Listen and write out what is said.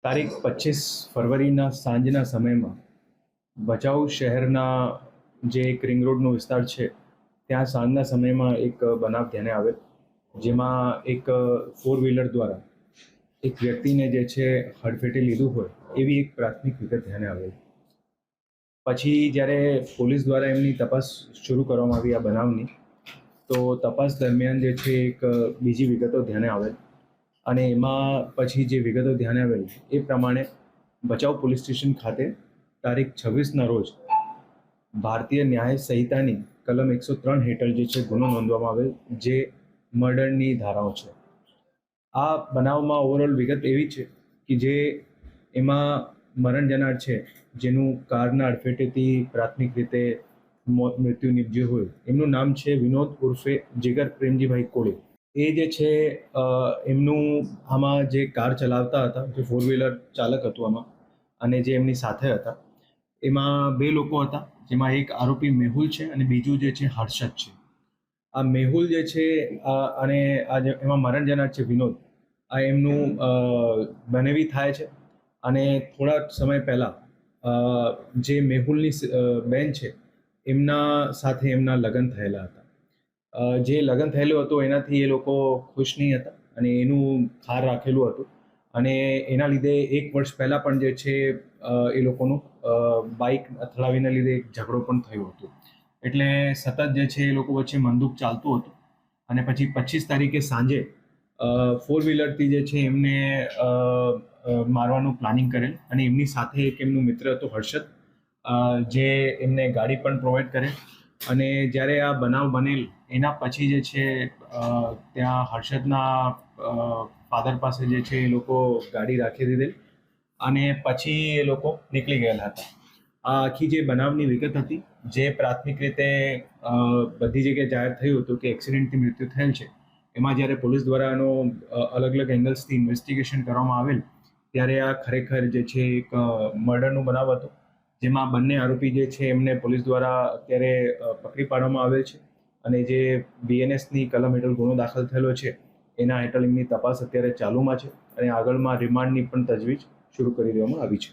તારીખ 25 ફરવરીના સાંજના સમયમાં ભચાઉ શહેરના જે એક રિંગ રોડનો વિસ્તાર છે ત્યાં સાંજના સમયમાં એક બનાવ ધ્યાને આવેલ, જેમાં એક ફોર વ્હીલર દ્વારા એક વ્યક્તિને જે છે હડફેટે લીધું હોય એવી એક પ્રાથમિક વિગત ધ્યાને આવેલ. પછી જ્યારે પોલીસ દ્વારા એમની તપાસ શરૂ કરવામાં આવી આ બનાવની, તો તપાસ દરમિયાન જે છે એક બીજી વિગતો ધ્યાને આવેલ અને એમાં પછી જે વિગતો ધ્યાને આવેલ એ પ્રમાણે ભચાઉ પોલીસ સ્ટેશન ખાતે તારીખ 26ના રોજ ભારતીય ન્યાય સંહિતાની કલમ 103 હેઠળ જે છે ગુનો નોંધવામાં આવેલ, જે મર્ડરની ધારાઓ છે. આ બનાવમાં ઓવરઓલ વિગત એવી છે કે જે એમાં મરણ જનાર છે, જેનું કારના અડફેટેથી પ્રાથમિક રીતે મૃત્યુ નિપજ્યું હોય, એમનું નામ છે વિનોદ ઉર્ફે જીગર પ્રેમજીભાઈ કોળી. એ જે છે એમનું આમાં જે કાર ચલાવતા હતા, જે ફોર વ્હીલર ચાલક હતું આમાં, અને જે એમની સાથે હતા એમાં બે લોકો હતા, જેમાં એક આરોપી મેહુલ છે અને બીજું જે છે હર્ષદ છે. આ મેહુલ જે છે અને આ જે એમાં મરણ જનાર છે વિનોદ, આ એમનું બનેવી થાય છે. અને થોડા સમય પહેલાં જે મેહુલની બેન છે એમના સાથે એમના લગ્ન થયેલા હતા. જે લગ્ન થયેલું હતું એનાથી એ લોકો ખુશ નહીં હતા અને એનું ખાર રાખેલું હતું, અને એના લીધે 1 વર્ષ પહેલાં પણ જે છે એ લોકોનું બાઇક અથડાવીને લીધે એક ઝઘડો પણ થયો હતો. એટલે સતત જે છે એ લોકો વચ્ચે મનદુખ ચાલતું હતું. અને પછી 25 તારીખે સાંજે ફોર વ્હીલરથી જે છે એમને મારવાનું પ્લાનિંગ કરેલ, અને એમની સાથે એક એમનું મિત્ર હતો હર્ષદ, જે એમને ગાડી પણ પ્રોવાઈડ કરે. અને જ્યારે આ બનાવ બનેલ એના પછી જે છે ત્યાં હર્ષદના ફાધર પાસે જે છે એ લોકો ગાડી રાખી દીધેલ અને પછી એ લોકો નીકળી ગયેલા હતા. આ આખી જે બનાવની વિગત હતી, જે પ્રાથમિક રીતે બધી જગ્યાએ જાહેર થયું હતું કે એક્સિડન્ટથી મૃત્યુ થયેલ છે, એમાં જ્યારે પોલીસ દ્વારા એનો અલગ અલગ એંગલ્સથી ઇન્વેસ્ટિગેશન કરવામાં આવેલ, ત્યારે આ ખરેખર જે છે એક મર્ડરનો બનાવ હતો, જેમાં બંને આરોપી જે છે એમને પોલીસ દ્વારા અત્યારે પકડી પાડવામાં આવેલ છે. અને જે બીએનએસની કલમ હેઠળ ગુનો દાખલ થયેલો છે એના હેઠળ એમની તપાસ અત્યારે ચાલુમાં છે, અને આગળમાં રિમાન્ડની પણ તજવીજ શરૂ કરી દેવામાં આવી છે.